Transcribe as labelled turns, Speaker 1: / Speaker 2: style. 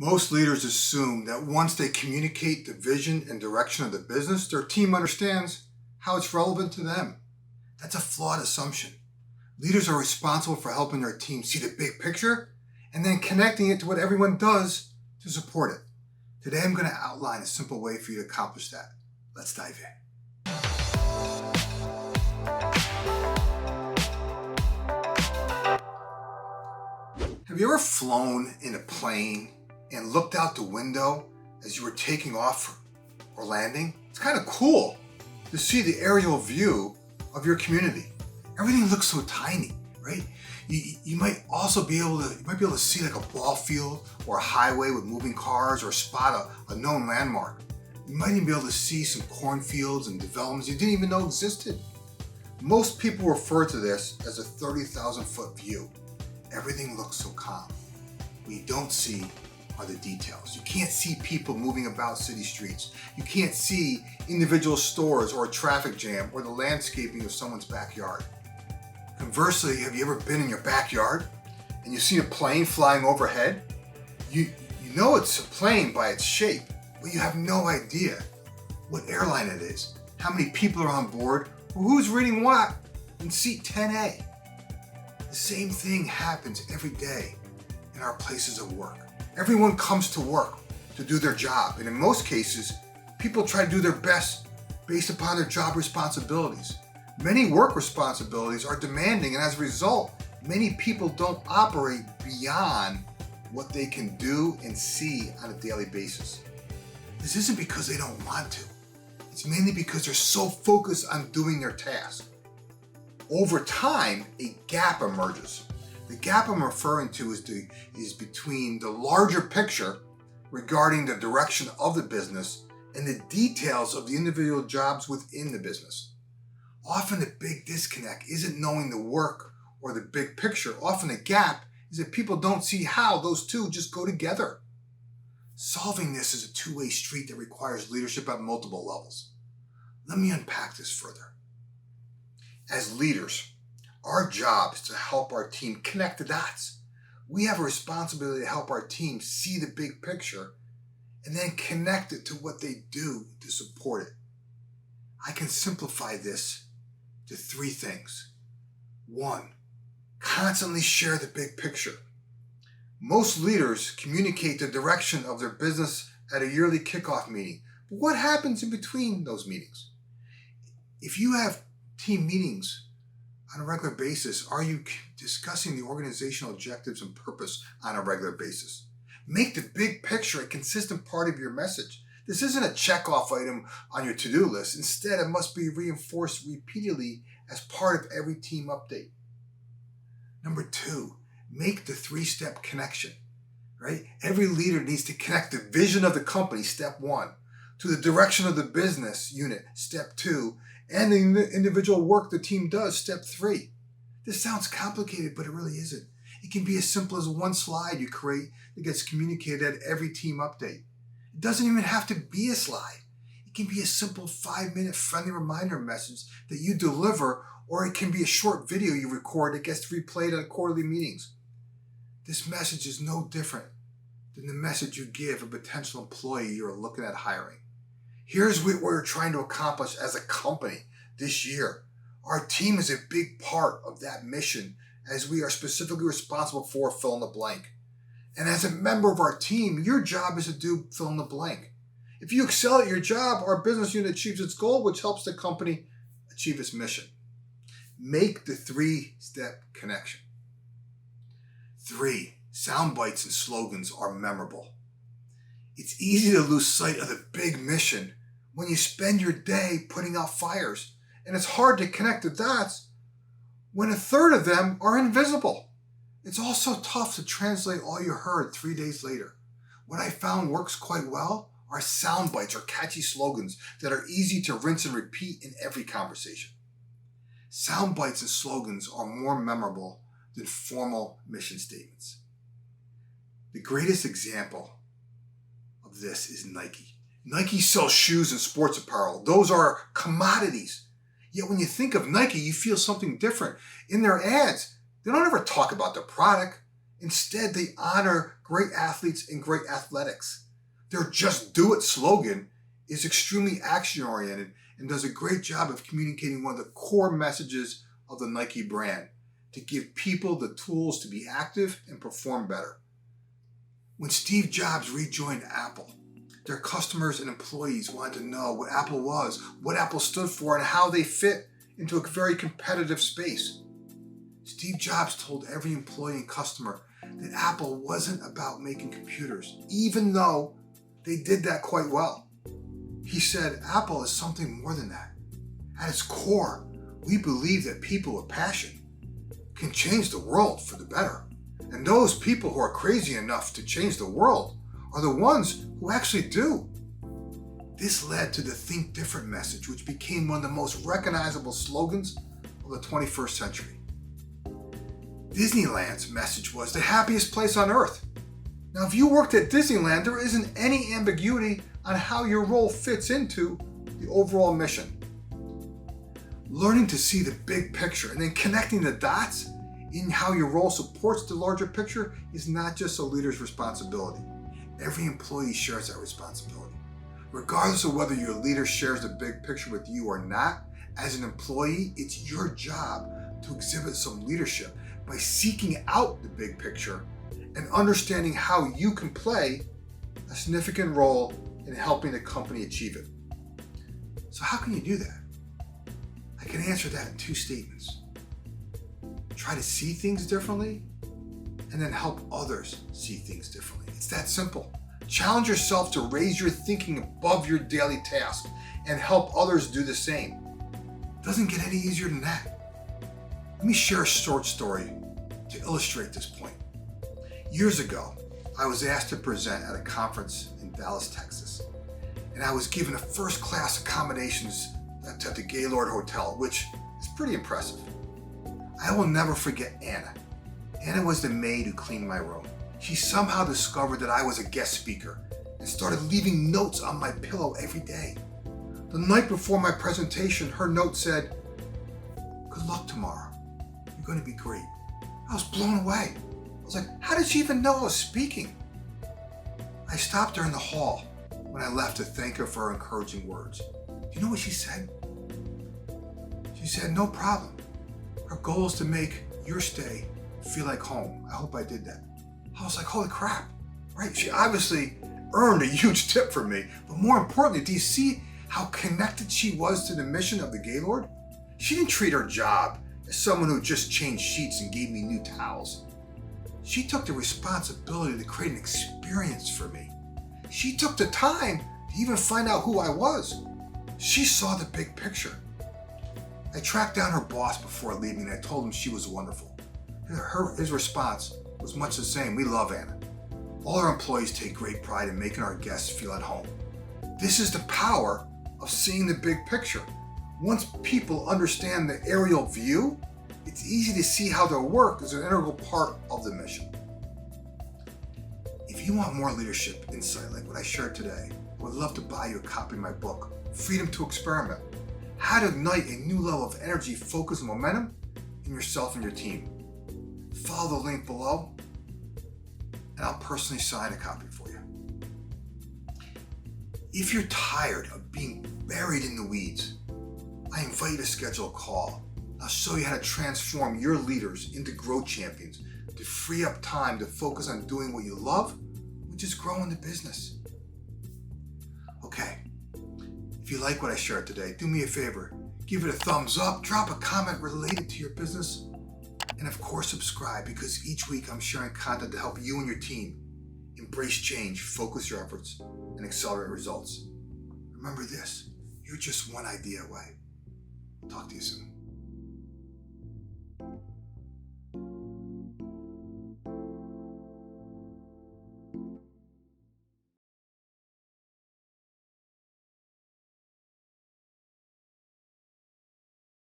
Speaker 1: Most leaders assume that once they communicate the vision and direction of the business, their team understands how it's relevant to them. That's a flawed assumption. Leaders are responsible for helping their team see the big picture and then connecting it to what everyone does to support it. Today, I'm going to outline a simple way for you to accomplish that. Let's dive in. Have you ever flown in a plane and looked out the window as you were taking off or landing? It's kind of cool to see the aerial view of your community. Everything looks so tiny, right? You might also be able to see like a ball field or a highway with moving cars, or spot a known landmark. You might even be able to see some cornfields and developments you didn't even know existed. Most people refer to this as a 30,000 foot view. Everything looks so calm. What you don't see are the details. You can't see people moving about city streets. You can't see individual stores or a traffic jam or the landscaping of someone's backyard. Conversely, have you ever been in your backyard and you've seen a plane flying overhead? You know it's a plane by its shape, but you have no idea what airline it is, how many people are on board, or who's reading what in seat 10A. The same thing happens every day in our places of work. Everyone comes to work to do their job, and in most cases, people try to do their best based upon their job responsibilities. Many work responsibilities are demanding, and as a result, many people don't operate beyond what they can do and see on a daily basis. This isn't because they don't want to. It's mainly because they're so focused on doing their task. Over time, a gap emerges. The gap I'm referring to is between the larger picture regarding the direction of the business and the details of the individual jobs within the business. Often the big disconnect isn't knowing the work or the big picture. Often the gap is that people don't see how those two just go together. Solving this is a two-way street that requires leadership at multiple levels. Let me unpack this further. As leaders, our job is to help our team connect the dots. We have a responsibility to help our team see the big picture and then connect it to what they do to support it. I can simplify this to three things. One, constantly share the big picture. Most leaders communicate the direction of their business at a yearly kickoff meeting. But what happens in between those meetings? If you have team meetings on a regular basis, are you discussing the organizational objectives and purpose on a regular basis? Make the big picture a consistent part of your message. This isn't a checkoff item on your to-do list. Instead, it must be reinforced repeatedly as part of every team update. Number two, make the three-step connection, right? Every leader needs to connect the vision of the company, step one, to the direction of the business unit, step two, and the individual work the team does, step three. This sounds complicated, but it really isn't. It can be as simple as one slide you create that gets communicated at every team update. It doesn't even have to be a slide. It can be a simple 5-minute friendly reminder message that you deliver, or it can be a short video you record that gets replayed at quarterly meetings. This message is no different than the message you give a potential employee you're looking at hiring. Here's what we're trying to accomplish as a company this year. Our team is a big part of that mission, as we are specifically responsible for fill in the blank. And as a member of our team, your job is to do fill in the blank. If you excel at your job, our business unit achieves its goal, which helps the company achieve its mission. Make the three-step connection. 3, sound bites and slogans are memorable. It's easy to lose sight of the big mission when you spend your day putting out fires, and it's hard to connect the dots when a third of them are invisible. It's also tough to translate all you heard 3 days later. What I found works quite well are sound bites or catchy slogans that are easy to rinse and repeat in every conversation. Sound bites and slogans are more memorable than formal mission statements. The greatest example of this is Nike. Nike sells shoes and sports apparel. Those are commodities. Yet when you think of Nike, you feel something different. In their ads, they don't ever talk about the product. Instead, they honor great athletes and great athletics. Their Just Do It slogan is extremely action-oriented and does a great job of communicating one of the core messages of the Nike brand, to give people the tools to be active and perform better. When Steve Jobs rejoined Apple, their customers and employees wanted to know what Apple was, what Apple stood for, and how they fit into a very competitive space. Steve Jobs told every employee and customer that Apple wasn't about making computers, even though they did that quite well. He said, Apple is something more than that. At its core, we believe that people with passion can change the world for the better. And those people who are crazy enough to change the world are the ones who actually do. This led to the Think Different message, which became one of the most recognizable slogans of the 21st century. Disneyland's message was the happiest place on earth. Now, if you worked at Disneyland, there isn't any ambiguity on how your role fits into the overall mission. Learning to see the big picture and then connecting the dots in how your role supports the larger picture is not just a leader's responsibility. Every employee shares that responsibility. Regardless of whether your leader shares the big picture with you or not, as an employee, it's your job to exhibit some leadership by seeking out the big picture and understanding how you can play a significant role in helping the company achieve it. So how can you do that? I can answer that in two statements. Try to see things differently, and then help others see things differently. It's that simple. Challenge yourself to raise your thinking above your daily task and help others do the same. It doesn't get any easier than that. Let me share a short story to illustrate this point. Years ago, I was asked to present at a conference in Dallas, Texas, and I was given a first-class accommodations at the Gaylord Hotel, which is pretty impressive. I will never forget Anna. Anna was the maid who cleaned my room. She somehow discovered that I was a guest speaker and started leaving notes on my pillow every day. The night before my presentation, her note said, "Good luck tomorrow. You're going to be great." I was blown away. I was like, how did she even know I was speaking? I stopped her in the hall when I left to thank her for her encouraging words. Do you know what she said? She said, "No problem. Our goal is to make your stay feel like home. I hope I did that." I was like, holy crap, right? She obviously earned a huge tip from me. But more importantly, do you see how connected she was to the mission of the Gaylord? She didn't treat her job as someone who just changed sheets and gave me new towels. She took the responsibility to create an experience for me. She took the time to even find out who I was. She saw the big picture. I tracked down her boss before leaving and I told him she was wonderful. His response was much the same. "We love Anna. All our employees take great pride in making our guests feel at home." This is the power of seeing the big picture. Once people understand the aerial view, it's easy to see how their work is an integral part of the mission. If you want more leadership insight like what I shared today, I would love to buy you a copy of my book, Freedom to Experiment: How to Ignite a New Level of Energy, Focus, and Momentum in Yourself and Your Team. Follow the link below, and I'll personally sign a copy for you. If you're tired of being buried in the weeds, I invite you to schedule a call. I'll show you how to transform your leaders into growth champions to free up time to focus on doing what you love, which is growing the business. Okay, if you like what I shared today, do me a favor, give it a thumbs up, drop a comment related to your business, and of course subscribe, because each week I'm sharing content to help you and your team embrace change, focus your efforts, and accelerate results. Remember this, you're just one idea away. Talk to you soon.